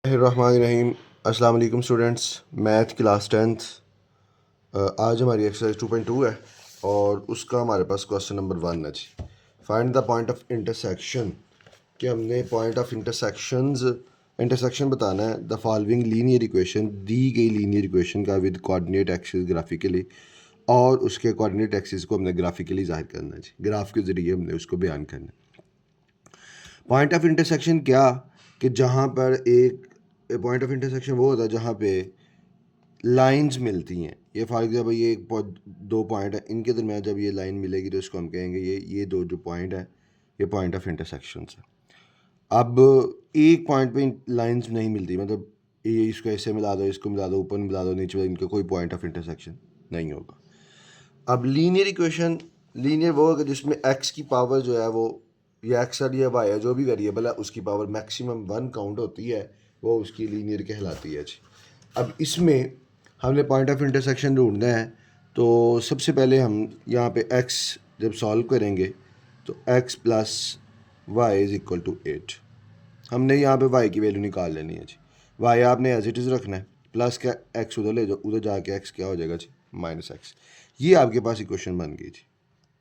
रहीम। अस्सलाम वालेकुम students, math class tenth. आज हमारी एक्सरसाइज 2.2 है और उसका हमारे पास क्वेश्चन नंबर 1 है जी। Find the point of intersection. कि हमने पॉइंट ऑफ इंटरसेक्शन बताना है द फॉलोइंग लीनियर इक्वेशन, दी गई लीनियर इक्वेशन का विद कोऑर्डिनेट एक्सिस ग्राफिकली, और उसके कोऑर्डिनेट एक्सिस को हमने ग्राफिकली जाहिर करना है जी। ग्राफ के ज़रिए हमने उसको बयान करना है। पॉइंट ऑफ इंटरसेक्शन क्या, कि जहाँ पर एक पॉइंट ऑफ इंटरसेक्शन वो होता है जहाँ पे लाइंस मिलती हैं। ये फॉर एग्जाम्पल ये दो पॉइंट है, इनके दरमियान जब ये लाइन मिलेगी तो इसको हम कहेंगे ये दो जो पॉइंट है ये पॉइंट ऑफ इंटरसेक्शन है। अब एक पॉइंट पे लाइंस नहीं मिलती, मतलब ये इसको ऐसे मिला दो, इसको मिला दो, ऊपर मिला दो, नीचे, इनका कोई पॉइंट ऑफ इंटरसेक्शन नहीं होगा। अब लीनियर इक्वेशन, लीनियर वो होगा जिसमें एक्स की पावर जो है वो, या एक्स या वाई है, जो भी वेरिएबल है उसकी पावर मैक्सिमम 1 काउंट होती है, वो उसकी लीनियर कहलाती है जी। अब इसमें हमने पॉइंट ऑफ इंटरसेक्शन ढूंढना है, तो सबसे पहले हम यहाँ पे x जब सॉल्व करेंगे तो x plus y is equal to 8। हमने यहाँ पे y की वैल्यू निकाल लेनी है जी। y आपने एज इट इज़ रखना है, प्लस क्या x उधर ले जाओ, उधर जाके x क्या हो जाएगा जी, माइनस एक्स। ये आपके पास इक्वेशन बन गई जी।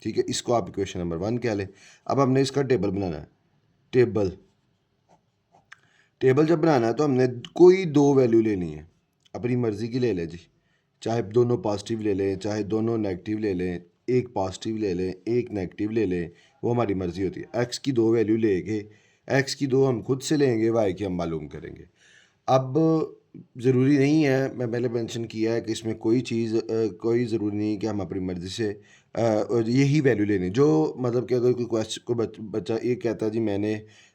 ठीक है, इसको आप इक्वेशन नंबर 1 कह लें। अब हमने इसका टेबल बनाना है। टेबल टेबल जब बनाना है तो हमने कोई दो वैल्यू लेनी है, अपनी मर्ज़ी की ले लें जी। चाहे दोनों पॉजिटिव ले लें, चाहे दोनों नेगेटिव ले लें, एक पॉजिटिव ले लें, एक नेगेटिव ले लें, वो हमारी मर्ज़ी होती है। एक्स की दो वैल्यू लेंगे, एक्स की दो हम खुद से लेंगे, वाई की हम मालूम करेंगे। अब ज़रूरी नहीं है, मैं पहले मेंशन किया है कि इसमें कोई चीज़ कोई ज़रूरी नहीं कि हम अपनी मर्ज़ी से यही वैल्यू लेनी, जो मतलब कि अगर कोई बच्चा एक कहता है जी मैंने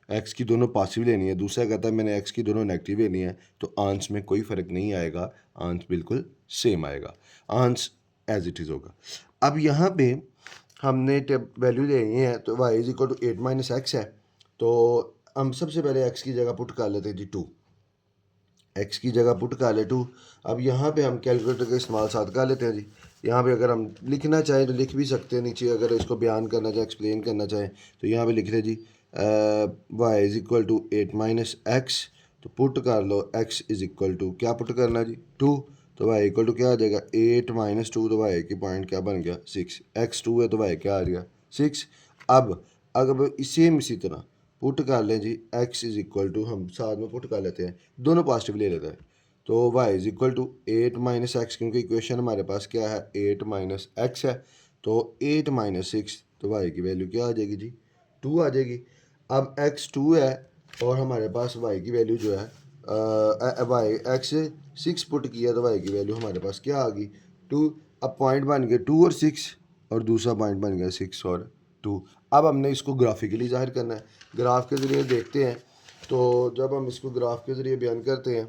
एक्स की दोनों पॉजिटिव लेनी है, दूसरा कहता है मैंने एक्स की दोनों नेगेटिव लेनी है, तो आंस में कोई फ़र्क नहीं आएगा, आंस बिल्कुल सेम आएगा, आंस एज इट इज़ होगा। अब यहाँ पे हमने वैल्यू लेनी है, तो y is equal to 8 minus x है, तो हम सबसे पहले एक्स की जगह पुट कर लेते हैं जी 2। एक्स की जगह पुट कर ले 2। अब यहाँ पे हम कैलकुलेटर का इस्तेमाल साथ कर लेते हैं जी। यहाँ पे अगर हम लिखना चाहें तो लिख भी सकते हैं नीचे, अगर इसको बयान करना चाहें, एक्सप्लेन करना चाहें, तो यहाँ पे लिख ले जी y is equal to 8 minus x. तो पुट कर लो एक्स इज़ इक्वल टू क्या पुट करना जी 2, तो वाई इक्वल टू क्या आ जाएगा 8 माइनस 2, तो वाई की पॉइंट क्या बन गया 6। एक्स 2 है तो वाई क्या आ गया 6। अब अगर सेम इसी तरह पुट कर लें जी, एक्स इज़ इक्वल टू, हम साथ में पुट कर लेते हैं, दोनों पॉजिटिव ले लेते हैं, तो y is equal to 8 minus x, क्योंकि इक्वेशन हमारे पास क्या है 8 माइनस एक्स है, तो 8 माइनस 6, तो वाई की वैल्यू क्या आ जाएगी जी 2 आ जाएगी। अब एक्स 2 है और हमारे पास वाई की वैल्यू जो है वाई एक्स 6 पुट किया, तो वाई की वैल्यू हमारे पास क्या आ गई 2। अब पॉइंट बन गए 2 और 6, और दूसरा पॉइंट बन गया 6 और 2। अब हमने इसको ग्राफिकली जाहिर करना है, ग्राफ के ज़रिए देखते हैं। तो जब हम इसको ग्राफ के ज़रिए बयान करते हैं,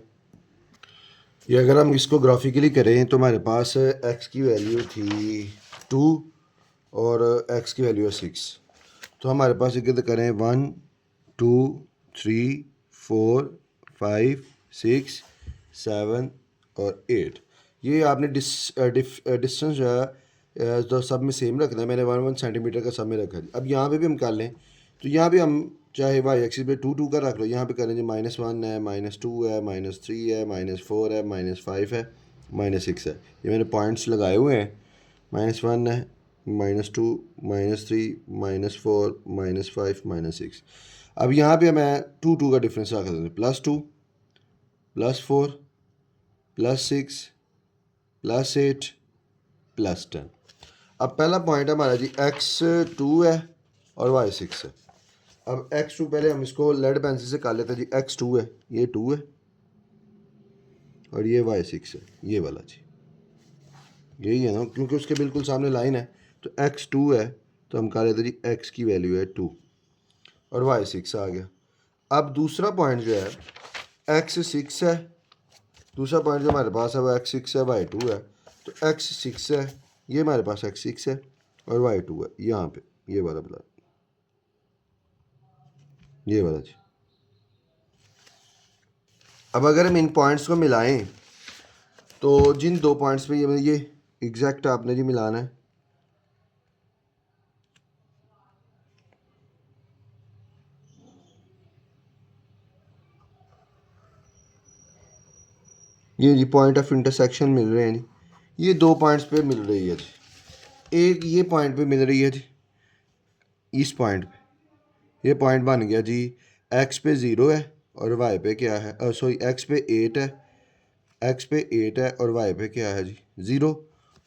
ये अगर हम इसको ग्राफिकली करें तो हमारे पास एक्स की वैल्यू थी 2 और एक्स की वैल्यू है 6। तो हमारे पास ये करें 1 2 3 4 5 6 7 और 8। ये आपने डिस्टेंस जो है तो सब में सेम रखना है, मैंने 1 1 सेंटीमीटर का सब में रखा है। अब यहाँ पे भी हम कर लें, तो यहाँ पे हम चाहे वाई एक्सिस पे 2 2 का रख लो, यहाँ पे करें जी -1 है, -2 है, -3 है, -4 है, -5 है, -6 है। ये मैंने पॉइंट्स लगाए हुए हैं, -1 है, -2, -3, -4, -5, -6। अब यहाँ पे मैं 2 2 का डिफरेंस रख देता हूँ, +2 +4 +6 +8 +10। अब पहला पॉइंट है हमारा जी x2 है और y6 है। अब x2 पहले हम इसको लेड पेंसिल से कर लेते हैं जी, x2 है, ये 2 है, और ये y6 है, ये वाला जी, यही है ना, क्योंकि उसके बिल्कुल सामने लाइन है। तो x2 है तो हम कर लेते हैं जी x की वैल्यू है 2 और y6 आ गया। अब दूसरा पॉइंट जो है x6 है, दूसरा पॉइंट जो हमारे पास है वो x6 है, y2 है, तो x6 है, ये हमारे पास x6 है और y2 है, यहाँ पे ये वाला बता, ये वाला जी। अब अगर हम इन पॉइंट्स को मिलाएं, तो जिन दो पॉइंट्स पे ये एग्जैक्ट आपने जी मिलाना है, ये जी पॉइंट ऑफ इंटरसेक्शन मिल रहे हैं जी, ये 2 पॉइंट्स पे मिल रही है जी। एक ये पॉइंट पे मिल रही है जी, इस पॉइंट पे ये पॉइंट बन गया जी, एक्स पे 0 है और वाई पे क्या है, सॉरी एक्स पे 8 है, एक्स पे 8 है और वाई पे क्या है जी 0।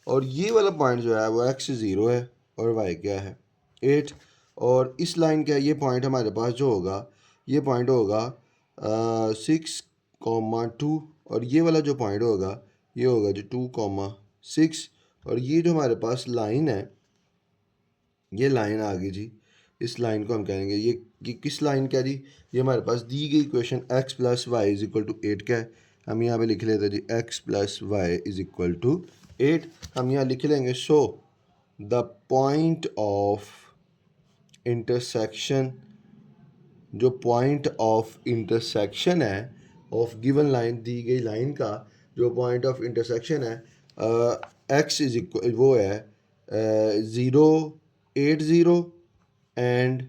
और ये वाला पॉइंट जो है वो एक्स 0 है और वाई क्या है 8। और इस लाइन का ये पॉइंट हमारे पास जो होगा, ये पॉइंट होगा 6,2 और ये वाला जो पॉइंट होगा ये होगा जी 2,6। और ये जो हमारे पास लाइन है, ये लाइन आ गई जी, इस लाइन को हम कहेंगे ये किस लाइन का जी, ये हमारे पास दी गई equation x plus y is equal to 8 का है। हम यहाँ पे लिख लेते हैं जी x plus y is equal to 8। हम यहाँ लिख लेंगे so the point of intersection, जो पॉइंट ऑफ इंटरसेक्शन है ऑफ गिवन लाइन, दी गई लाइन का जो पॉइंट ऑफ इंटरसेक्शन है x इज इक्वल वो है 0, 8, 0 एंड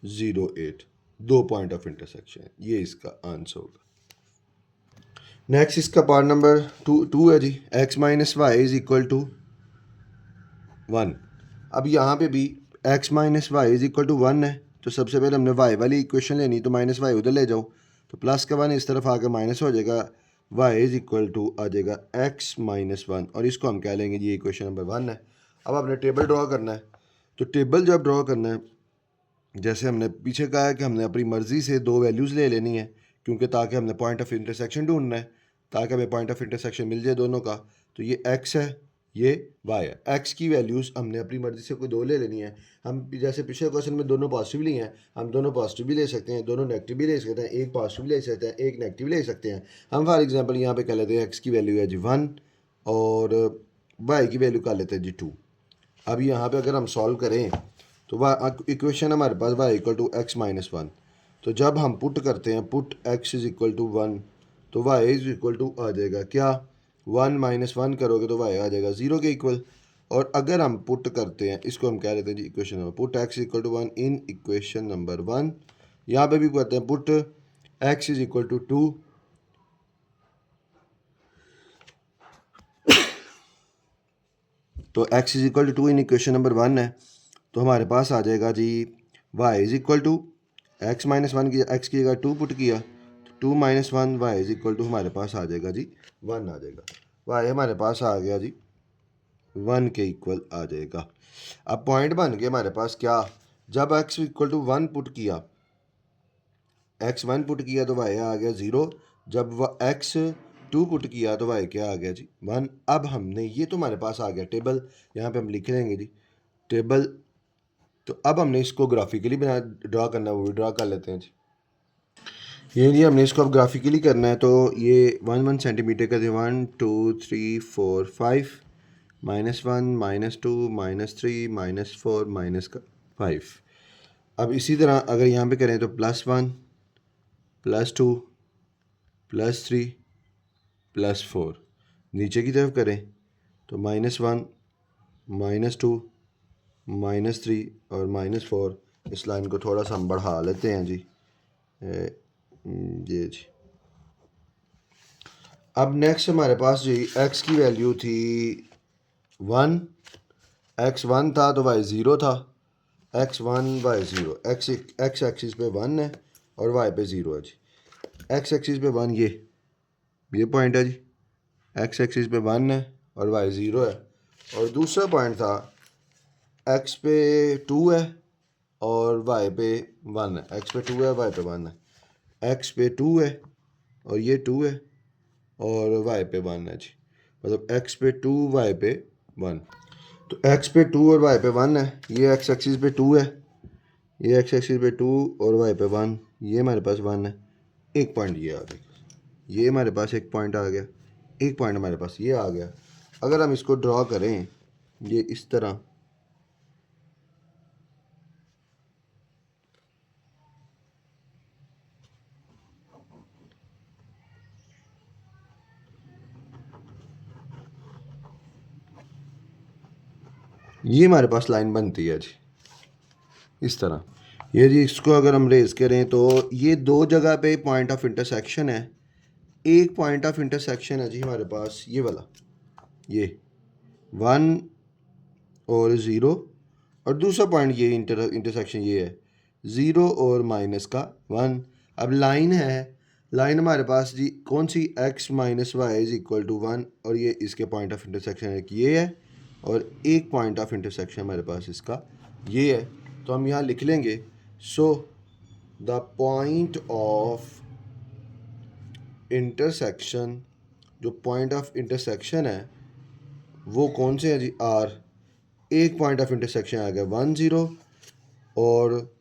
0, 8, 2 पॉइंट ऑफ इंटरसेक्शन है, ये इसका आंसर होगा। नेक्स्ट इसका पार्ट नंबर 2 है जी, x minus y is equal to 1। अब यहाँ पे भी x minus y is equal to 1 है, तो सबसे पहले हमने y वाली इक्वेशन लेनी, तो माइनस वाई उधर ले जाओ, तो प्लस का 1 इस तरफ आकर माइनस हो जाएगा, y इज इक्वल टू आ जाएगा x माइनस 1 और इसको हम कह लेंगे ये इक्वेशन नंबर 1 है। अब आपने टेबल ड्रॉ करना है, तो टेबल जब ड्रॉ करना है, जैसे हमने पीछे कहा है कि हमने अपनी मर्ज़ी से 2 वैल्यूज़ ले लेनी है, क्योंकि ताकि हमने पॉइंट ऑफ इंटरसेक्शन ढूंढना है, ताकि हमें पॉइंट ऑफ इंटरसेक्शन मिल जाए दोनों का। तो ये x है, ये y है। x की वैल्यूज़ हमने अपनी मर्ज़ी से कोई 2 ले लेनी है। हम जैसे पिछले क्वेश्चन में दोनों पॉजिटिव लिए हैं, हम दोनों पॉजिटिव भी ले सकते हैं, दोनों नेगेटिव भी ले सकते हैं, एक पॉजिटिव ले सकते हैं, एक नेगेटिव ले सकते हैं। हम फॉर एग्जांपल यहाँ पे कह लेते हैं x की वैल्यू है जी 1 और y की वैल्यू कर लेते हैं जी 2। अब यहाँ पे अगर हम सॉल्व करें तो इक्वेशन हमारे पास y equal to x minus 1, तो जब हम पुट करते हैं put x is equal to 1, तो y इज इक्वल टू आ जाएगा क्या, 1 माइनस 1 करोगे तो y आ जाएगा 0 के इक्वल। और अगर हम पुट करते हैं, इसको हम कह लेते हैं जी equation number, put x equal to 1 in equation number 1। यहाँ पे भी कहते हैं put x is equal to 2, तो x is equal to 2 in equation number 1 है, तो हमारे पास आ जाएगा जी y is equal to x minus 1 की एक्स की जगह 2 पुट किया, तो 2 minus 1 y is equal to हमारे पास आ जाएगा जी 1 आ जाएगा। वाई हमारे पास आ गया जी 1 के इक्वल आ जाएगा। अब पॉइंट बन गया हमारे पास क्या, जब x इक्वल टू 1 पुट किया, x 1 पुट किया तो y आ गया 0, जब x 2 पुट किया तो y क्या आ गया जी 1। अब हमने ये तो हमारे पास आ गया टेबल, यहाँ पे हम लिख लेंगे जी टेबल। तो अब हमने इसको ग्राफिकली बना ड्रा करना है, वो भी ड्रा कर लेते हैं जी। ये नहीं, हमने इसको अब ग्राफिकली करना है, तो ये 1 सेंटीमीटर का दे 1 2 3 4 5 -1 -2 -3 -4 -5। अब इसी तरह अगर यहाँ पे करें तो +1 +2 +3 +4, नीचे की तरफ करें तो -1 -2 -3 और -4। इस लाइन को थोड़ा सा हम बढ़ा लेते हैं जी, ये जी। अब नेक्स्ट हमारे पास जी x की वैल्यू थी 1, x 1 था तो y 0 था, x 1 y 0, x एक्सिस पे 1 है और y पे 0 है जी। x एक्सिस पे 1 ये पॉइंट है जी, x एक्सिस पे 1 है और y 0 है। और दूसरा पॉइंट था x पे 2 है और y पे 1 है, x पे 2 है y पे 1 है, x पे 2 है और ये 2 है और y पे 1 है जी, मतलब x पे 2 y पे 1। तो x पे 2 और y पे 1 है, ये x एक्सिस पे 2 है, ये x एक्सिस पे 2 और y पे 1, ये हमारे पास 1 है। एक पॉइंट ये आ गया, ये हमारे पास एक पॉइंट आ गया, एक पॉइंट हमारे पास ये आ गया। अगर हम इसको ड्रॉ करें ये इस तरह, ये हमारे पास लाइन बनती है जी इस तरह। ये जी इसको अगर हम रेज करें तो ये 2 जगह पे पॉइंट ऑफ इंटरसेक्शन है, एक पॉइंट ऑफ इंटरसेक्शन है जी हमारे पास ये वाला, ये 1 और 0, और दूसरा पॉइंट ये इंटरसेक्शन ये है 0 और माइनस का 1। अब लाइन है, लाइन हमारे पास जी कौन सी, x minus y is equal to 1, और ये इसके पॉइंट ऑफ इंटरसेक्शन है कि ये है, और एक पॉइंट ऑफ इंटरसेक्शन हमारे पास इसका ये है। तो हम यहाँ लिख लेंगे, so the point of intersection, जो पॉइंट ऑफ इंटरसेक्शन है वो कौन से है जी, आर। एक पॉइंट ऑफ इंटरसेक्शन आ गया 1 0 और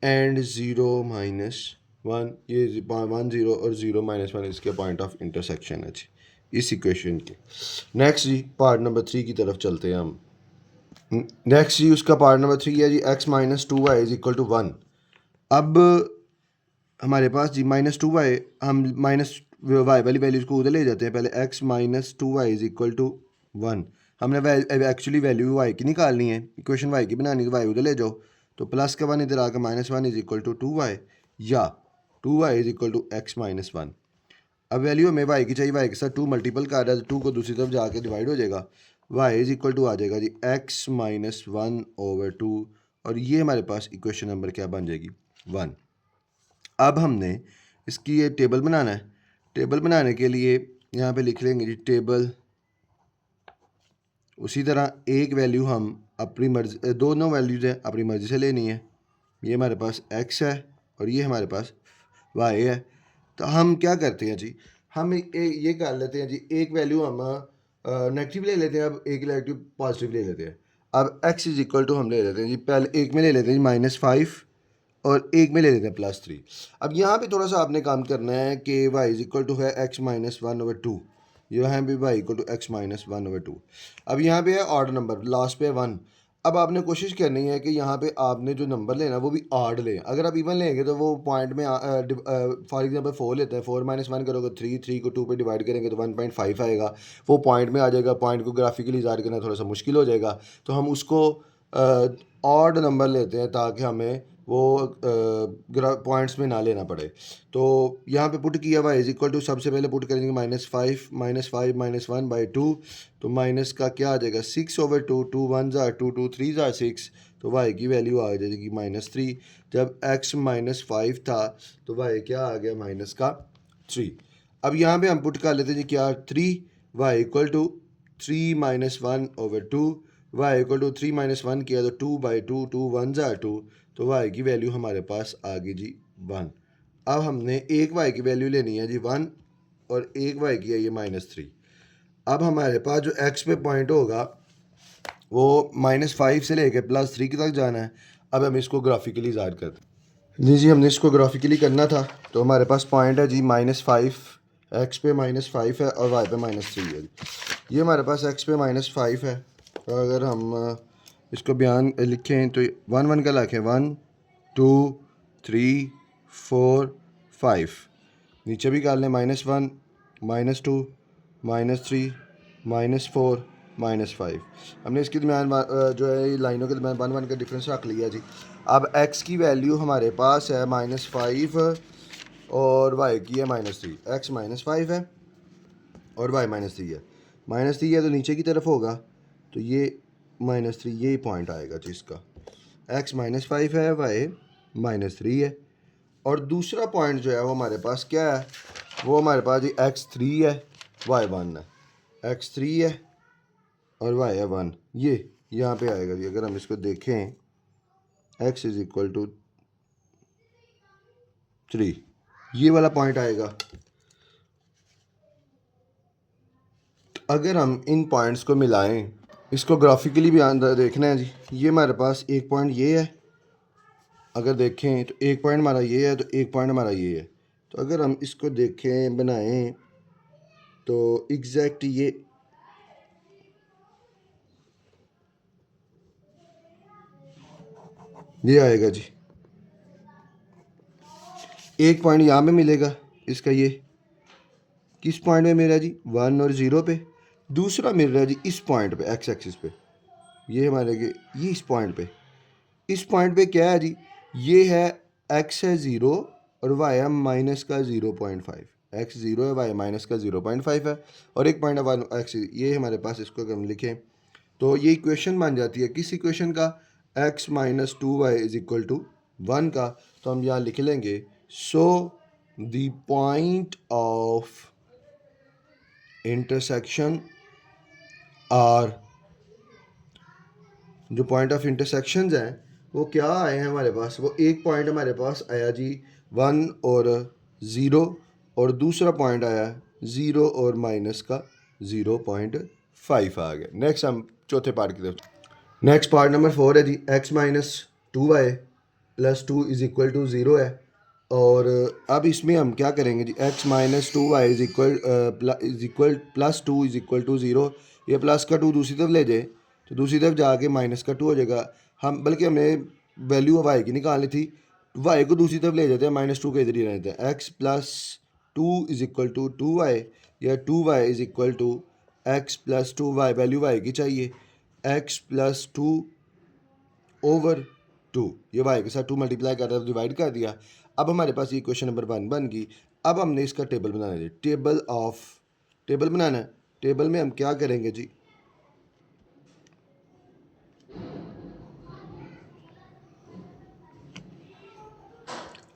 एंड 0 माइनस 1, ये 1 0 और 0 माइनस 1 इसके पॉइंट ऑफ इंटरसेक्शन है जी इस इक्वेशन के। नेक्स्ट जी पार्ट नंबर 3 की तरफ चलते हैं हम। नेक्स्ट जी उसका पार्ट नंबर 3 है जी x minus 2y is equal to 1। अब हमारे पास जी माइनस 2y, हम माइनस वाई वाली वैल्यूज़ को उधर ले जाते हैं। पहले x minus 2y is equal to 1, हमने एक्चुअली वैल्यू y की निकालनी है, इक्वेशन y की बनानी है, तो y उधर ले जाओ, तो प्लस का 1 इधर आकर -1 इज इक्वल टू 2y, या 2y is equal to x minus 1। अब वैल्यू हमें y की चाहिए, y के साथ 2 मल्टीपल कर रहा है, तो 2 को दूसरी तरफ जाके डिवाइड हो जाएगा, y इज इक्वल टू आ जाएगा जी x माइनस 1 ओवर 2, और ये हमारे पास इक्वेशन नंबर क्या बन जाएगी 1। अब हमने इसकी ये टेबल बनाना है। टेबल बनाने के लिए यहाँ पे लिख लेंगे जी टेबल, उसी तरह एक वैल्यू हम अपनी मर्जी, दोनों वैल्यूज़ हैं अपनी मर्ज़ी से लेनी है। ये हमारे पास x है और ये हमारे पास y है। तो हम क्या करते हैं जी, हम ये कर लेते हैं जी, एक वैल्यू हम नेगेटिव ले लेते हैं, अब एक नेगेटिव पॉजिटिव ले लेते हैं। अब x इज इक्वल टू हम ले लेते हैं जी, पहले एक में ले लेते हैं जी -5 और एक में ले लेते हैं +3। अब यहाँ पे थोड़ा सा आपने काम करना है कि y इज इक्वल टू है x माइनस 1 ओवर 2, यहाँ पे y equal to x minus 1 over 2। अब यहाँ पे है ऑड नंबर, लास्ट पे 1। अब आपने कोशिश करनी है कि यहाँ पे आपने जो नंबर लेना वो भी ऑड लें। अगर आप इवन लेंगे तो वो पॉइंट में फॉर एग्जांपल 4 लेते हैं, 4 माइनस 1 करोगे 3, 3 को 2 पे डिवाइड करेंगे तो 1.5 आएगा, वो पॉइंट में आ जाएगा। पॉइंट को ग्राफिकली ज़ाहिर करना थोड़ा सा मुश्किल हो जाएगा, तो हम उसको ऑड नंबर लेते हैं ताकि हमें वो पॉइंट्स में ना लेना पड़े। तो यहाँ पे पुट किया हुआ इज इक्वल टू, सबसे पहले पुट करेंगे -5 -5 -1/2, तो माइनस का क्या आ जाएगा 6 ओवर 2, 2 1 ज़ा 2, 2 3 ज़ा 6, तो y की वैल्यू आ जाएगी -3। जब x -5 था तो y क्या आ गया माइनस का 3। अब यहाँ पे हम पुट कर लेते हैं जी क्या 3, y equal to 3 -1 over 2, y equal to 3 -1 किया तो 2/2, 2 1 ज़ा 2, तो y की वैल्यू हमारे पास आ गई जी 1। अब हमने एक y की वैल्यू लेनी है जी 1 और एक y की है ये -3। अब हमारे पास जो x पे पॉइंट होगा वो -5 से लेकर +3 की तक जाना है। अब हम इसको ग्राफिकली ज़ाहिर करते हैं जी, हमने इसको ग्राफिकली करना था, तो हमारे पास पॉइंट है जी -5, x पे -5 है और y पे -3 है। ये हमारे पास x पे -5 है, अगर हम इसको बयान लिखें तो 1 1 का लिखें 1 2 3 4 5, नीचे भी कर लें -1 -2 -3 -4 -5। हमने इसके दरमियान जो है लाइनों के दरमियान 1 1 का डिफरेंस रख लिया जी। अब x की वैल्यू हमारे पास है -5 और y की है -3। x -5 है और y -3 है, -3 है तो नीचे की तरफ होगा, तो ये -3 यही पॉइंट आएगा जिसका x -5 है, y -3 है। और दूसरा पॉइंट जो है वो हमारे पास क्या है, वो हमारे पास जी x3 है, y1 है, x3 है और y है 1, ये यहाँ पे आएगा जी। अगर हम इसको देखें x इज इक्वल टू 3, ये वाला पॉइंट आएगा। अगर हम इन पॉइंट्स को मिलाएं, इसको ग्राफिकली भी देखना है जी, ये हमारे पास एक पॉइंट ये है, अगर देखें तो एक पॉइंट हमारा ये है, तो एक पॉइंट हमारा ये है। तो अगर हम इसको देखें बनाएं तो एग्जैक्ट ये आएगा जी। एक पॉइंट यहाँ पे मिलेगा, इसका ये किस पॉइंट पे मिल रहा है जी 1 और 0 पे। दूसरा मिल रहा है जी इस पॉइंट पे एक्स एक्सिस पे, ये हमारे ये इस पॉइंट पे क्या है जी, ये है x है 0 और y है माइनस का 0.5। एक्स 0 है, वाई माइनस का 0.5 है और एक पॉइंट है 1 एक्स, ये हमारे पास, इसको अगर हम लिखें तो ये इक्वेशन बन जाती है किस इक्वेशन का, x minus 2y is equal to 1 का। तो हम यहाँ लिख लेंगे so the point of intersection are, जो पॉइंट ऑफ इंटरसेक्शंस हैं वो क्या आए हैं हमारे पास, वो एक पॉइंट हमारे पास आया जी 1 और 0 और दूसरा पॉइंट आया 0 और माइनस का 0.5 आ गया। नेक्स्ट हम चौथे पार्ट की तरफ। नेक्स्ट पार्ट नंबर 4 है जी, x minus 2y plus 2 is equal to 0 है और अब इसमें हम क्या करेंगे जी, x minus 2y is equal plus 2 is equal to 0, ये प्लस का 2 दूसरी तरफ ले जाए तो दूसरी तरफ जाके माइनस का 2 हो जाएगा। हम बल्कि हमें वैल्यू वाई की निकालनी थी, वाई को दूसरी तरफ ले जाते हैं, -2 के इधर ही रहते हैं। X plus 2 is equal to 2y या 2y is equal to x plus 2y, value y की चाहिए, एक्स प्लस 2 ओवर 2, ये वाई के साथ 2 मल्टीप्लाई कर दिया, डिवाइड कर दिया। अब हमारे पास ये क्वेश्चन नंबर 1 बन गई। अब हमने इसका टेबल बनाना है, टेबल बनाना है। टेबल में हम क्या करेंगे जी,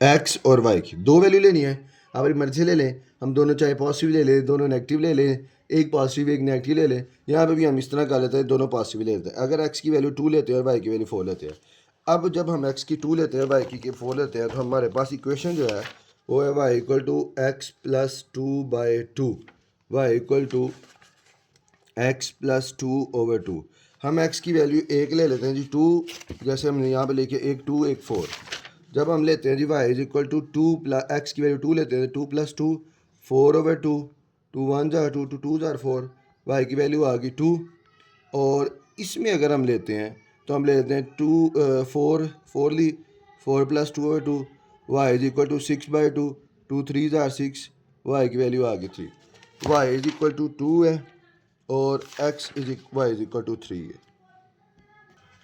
एक्स और वाई की दो वैल्यू लेनी है, हमारी मर्जी ले लें, हम दोनों चाहे पॉजिटिव ले लें, दोनों नेगेटिव ले लें, एक पॉजिटिव एक नेगेटिव ले लें। यहाँ पे भी हम इस तरह कर लेते हैं, दोनों पॉजिटिव ले लेते हैं। अगर एक्स की वैल्यू 2 लेते हैं और वाई की वैल्यू 4 लेते हैं, अब जब हम एक्स की 2 लेते हैं, वाई की 4 लेते हैं, तो हमारे पास इक्वेशन जो है वो है y equal to x plus 2/2, y equal to x plus 2/2। हम एक्स की वैल्यू 1 ले लेते हैं जी, 2 जैसे हमने यहाँ पे लेके एक 2 एक 4। जब हम लेते हैं जी y is equal to 2 plus x की वैल्यू 2 लेते हैं, 2 प्लस 2 4/2, 2 1 जार 2, 2 2 जार 4, वाई की वैल्यू आ गई 2। और इसमें अगर हम लेते हैं तो हम ले लेते हैं 4 ली, 4 plus 2/2, y is equal to 6/2, 2 3 जार 6, वाई की वैल्यू आ गई 3, वाई इज इक्वल टू 2 है और x y is equal to 3 है।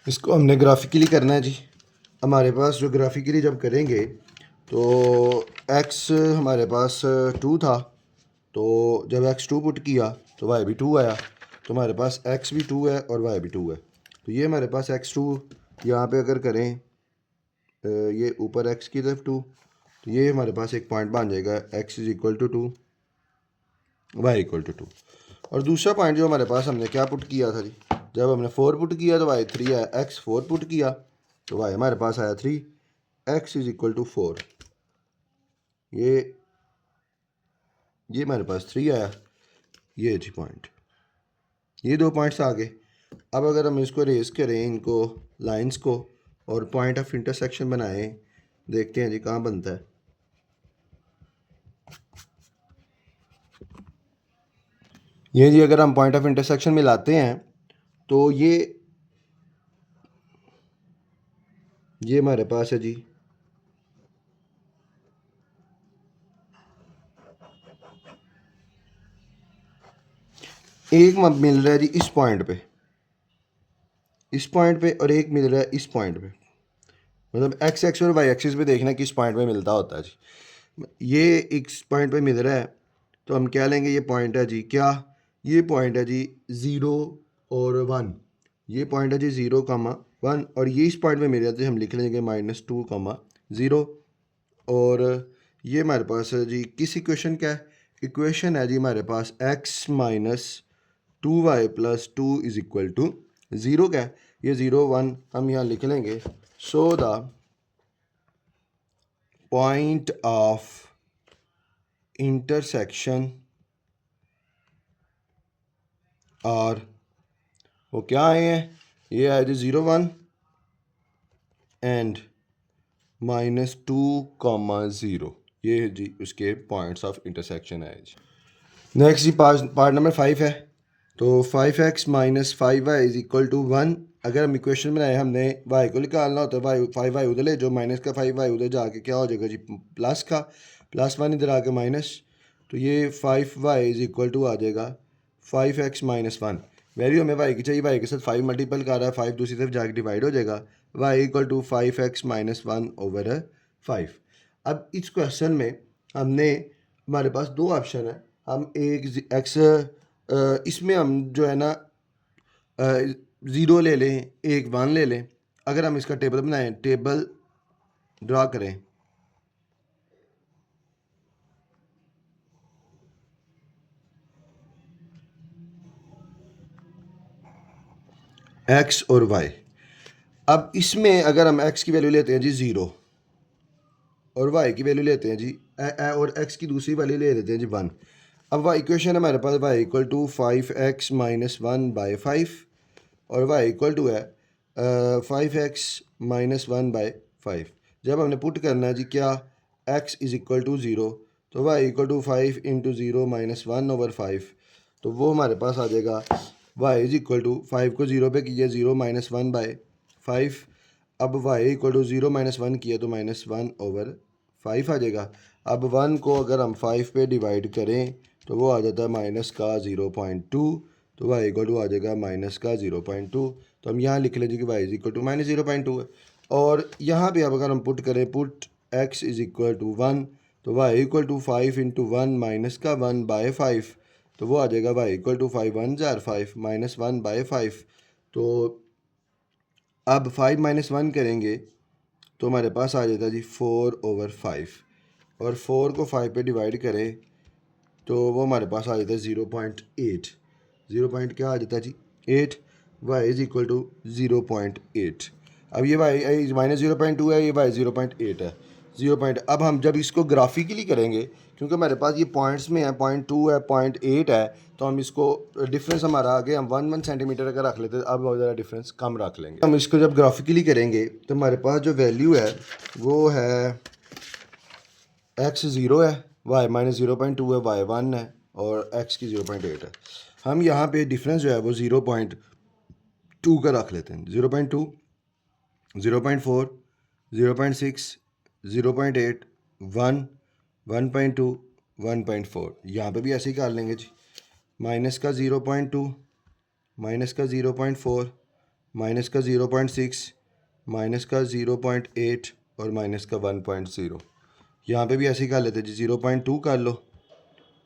इसको हमने ग्राफिकली करना है जी। हमारे पास जो ग्राफिकली जब करेंगे तो एक्स हमारे पास 2 था, तो जब एक्स 2 पुट किया तो वाई भी 2 आया, तो हमारे पास एक्स भी 2 है और वाई भी 2 है। तो ये हमारे पास x2 यहाँ पे अगर करें ये ऊपर x की तरफ 2, तो ये हमारे पास एक पॉइंट बन जाएगा x is equal to 2, y equal to 2। और दूसरा पॉइंट जो हमारे पास हमने क्या पुट किया था जी, जब हमने 4 पुट किया तो वाई 3 आया, एक्स 4 पुट किया तो वाई हमारे पास आया 3, एक्स इज इक्वल टू 4, ये हमारे पास 3 आया, ये जी पॉइंट, ये दो पॉइंट्स आ गए। अब अगर हम इसको रेस करें, इनको लाइंस को, और पॉइंट ऑफ इंटरसेक्शन बनाएं, देखते हैं जी कहाँ बनता है। ये जी अगर हम पॉइंट ऑफ इंटरसेक्शन में लाते हैं तो ये हमारे पास है जी एक मिल रहा है जी इस पॉइंट पे और एक मिल रहा है इस पॉइंट पे, मतलब एक्स एक्स और वाई एक्सिस पे देखना किस पॉइंट पे मिलता होता है जी। ये इस पॉइंट पे मिल रहा है तो हम क्या लेंगे, ये पॉइंट है जी क्या, ये पॉइंट है जी 0 और 1, ये पॉइंट है जी 0,1 और ये इस पॉइंट पे मिल जाते हैं, हम लिख लेंगे -2,0। और ये हमारे पास है जी किस इक्वेशन क्या है, इक्वेशन है जी हमारे पास x minus 2y plus 2 is equal to 0 का है, ये 0 1 हम यहाँ लिख लेंगे। So the point of intersection और वो क्या आए हैं, ये है जी 0 1 एंड -2,0, ये है जी उसके पॉइंट्स ऑफ इंटरसेक्शन है जी। नेक्स्ट जी पार्ट नंबर 5 है, तो 5x minus 5y is equal to 1। अगर हम इक्वेशन बनाए, हमने y को निकालना होता है, वाई 5y उधर ले, जो माइनस का 5y उधर जाके क्या हो जाएगा जी प्लस का, +1 इधर आके माइनस, तो ये 5y इज इक्वल टू आ जाएगा 5x माइनस 1। वैल्यू हमें y की चाहिए, y के साथ 5 मल्टीपल कर रहा है, 5 दूसरी तरफ जाके डिवाइड हो जाएगा, y equal to 5x minus 1/5। अब इस क्वेश्चन में हमने हमारे पास दो ऑप्शन है, हम एक एक्स इसमें हम जो है ना ज़ीरो ले लें, एक वन ले लें। अगर हम इसका टेबल बनाएं, टेबल ड्रा करें, एक्स और वाई। अब इसमें अगर हम एक्स की वैल्यू लेते हैं जी ज़ीरो और वाई की वैल्यू लेते हैं जी और एक्स की दूसरी वैल्यू ले लेते हैं जी वन। अब वाई इक्वेशन है हमारे पास वाई इक्वल टू 5x-1/5 और वाई इक्वल टू है 5x-1/5। जब हमने पुट करना है जी क्या x is equal to zero, तो y equal to 5 into zero minus 1/5, तो वो हमारे पास आ जाएगा वाई इज़ इक्वल टू 5 को ज़ीरो पे कीजिए, ज़ीरो माइनस 1/5। अब y equal to zero minus one किया तो -1/5 आ जाएगा। अब वन को अगर हम 5 पे डिवाइड करें तो वो आ जाता है माइनस का 0.2, तो वाई इक्वल टू आ जाएगा माइनस का 0.2। तो हम यहाँ लिख लेंगे कि वाई इज इक्वल टू -0.2 है। और यहाँ पे अब अगर हम पुट करें, put x is equal to 1, तो y equal to 5 into 1 minus का 1/5, तो वो आ जाएगा वाई इक्वल टू 5 1 जार 5 माइनस 1/5। तो अब 5 माइनस 1 करेंगे तो हमारे पास आ जाता है जी 4/5, और 4 को 5 पे डिवाइड करें तो वो हमारे पास आ जाता है 0.8। 0 पॉइंट क्या आ जाता है जी 8। Y is equal to 0.8। अब ये वाई माइनस 0.2 है, ये वाई 0.8 है। 0. अब हम जब इसको ग्राफिकली करेंगे, क्योंकि हमारे पास ये पॉइंट्स में है, 0.2 है, 0.8 है, तो हम इसको डिफरेंस हमारा आगे हम 1 सेंटीमीटर अगर रख लेते हैं, अब बहुत ज़्यादा डिफरेंस कम रख लेंगे। हम इसको जब ग्राफिकली करेंगे तो हमारे पास जो वैल्यू है वो है एक्स ज़ीरो है, वाई -0.2 है, वाई 1 है और एक्स की 0.8 है। हम यहाँ पे डिफरेंस जो है वो 0.2 का रख लेते हैं। 0.2, 0.4, 0.6, 0.8, 1, 1.2, 1.4। यहाँ पे भी ऐसे ही कर लेंगे जी। माइनस का 0.2, माइनस का 0.4, माइनस का 0.6, माइनस का 0.8 और माइनस का 1.0। यहाँ पे भी ऐसे ही कर लेते जी। 0.2 कर लो,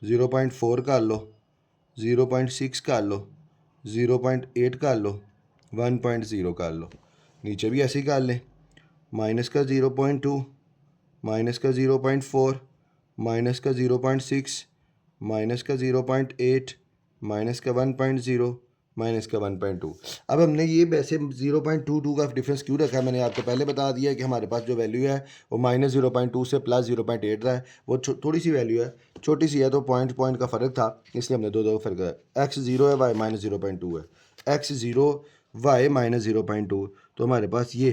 0.4 कर लो, 0.6 कर लो, 0.8 कर लो, 1.0 कर लो। नीचे भी ऐसे ही कर लें। माइनस का 0.2, माइनस का 0.4, माइनस का 0.6, माइनस का 0.8, माइनस का 1.0, माइनस का 1.2। अब हमने ये वैसे 0.22 का डिफरेंस क्यों रखा है, मैंने आपको पहले बता दिया है कि हमारे पास जो वैल्यू है वो -0.2 से +0.8 रहा है। वो थोड़ी सी वैल्यू है, छोटी सी है, तो पॉइंट पॉइंट का फ़र्क था, इसलिए हमने दो फ़र्क है। एक्स ज़ीरो है, वाई -0.2 है। एक्स ज़ीरो, वाई -0.2, तो हमारे पास ये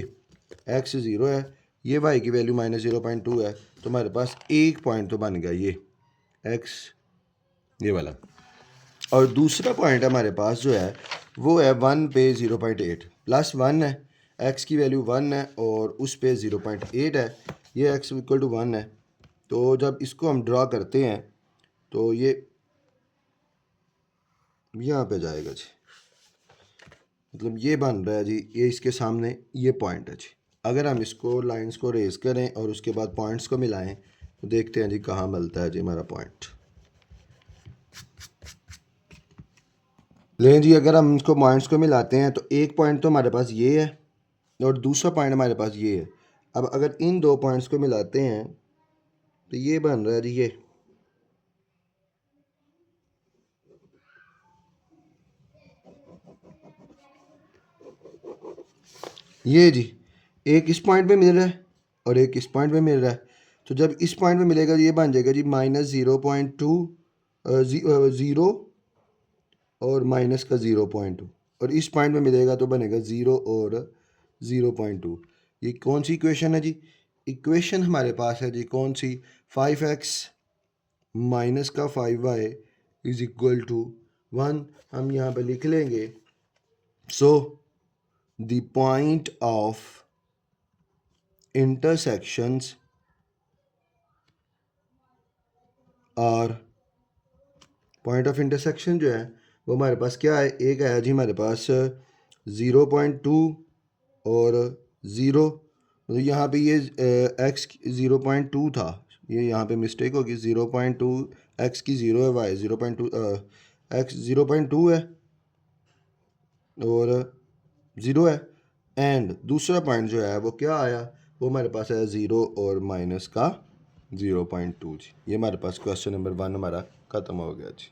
एक्स ज़ीरो है, ये वाई की वैल्यू -0.2 है, तो हमारे पास एक पॉइंट तो बन गया ये एक्स, ये वाला। और दूसरा पॉइंट हमारे पास जो है वो है 1 पे 0.8 प्लस 1 है, एक्स की वैल्यू 1 है और उस पे 0.8 है, ये एक्स इक्वल टू 1 है। तो जब इसको हम ड्रा करते हैं तो ये यहाँ पे जाएगा जी, मतलब ये बन रहा है जी, ये इसके सामने ये पॉइंट है जी। अगर हम इसको लाइंस को रेज करें और उसके बाद पॉइंट्स को मिलाएं तो देखते हैं जी कहाँ मिलता है जी हमारा पॉइंट। लेकिन जी अगर हम इसको पॉइंट्स को मिलाते हैं तो एक पॉइंट तो हमारे पास ये है और दूसरा पॉइंट हमारे पास ये है। अब अगर इन दो पॉइंट्स को मिलाते हैं तो ये बन रहा है जी ये जी, एक इस पॉइंट पे मिल रहा है और एक इस पॉइंट पे मिल रहा है। तो जब इस पॉइंट पे मिलेगा ये बन जाएगा जी -0.2 ज़ीरो और माइनस का 0.2, और इस पॉइंट में मिलेगा तो बनेगा 0 और 0.2। ये कौन सी इक्वेशन है जी? इक्वेशन हमारे पास है जी कौन सी, 5x माइनस का 5y इज इक्वल टू 1। हम यहाँ पे लिख लेंगे, so the point of intersections और पॉइंट ऑफ इंटरसेक्शन जो है वो हमारे पास क्या है, एक है जी हमारे पास 0.2 और 0, मतलब यहाँ पे ये x 0.2 था, ये यहाँ पे मिस्टेक होगी, 0.2 एक्स की 0 है, वाई 0.2 एक्स 0.2 है और 0 है। एंड दूसरा पॉइंट जो है वो क्या आया, वो हमारे पास है 0 और माइनस का 0.2 जी। ये हमारे पास क्वेश्चन नंबर 1 हमारा ख़त्म हो गया जी।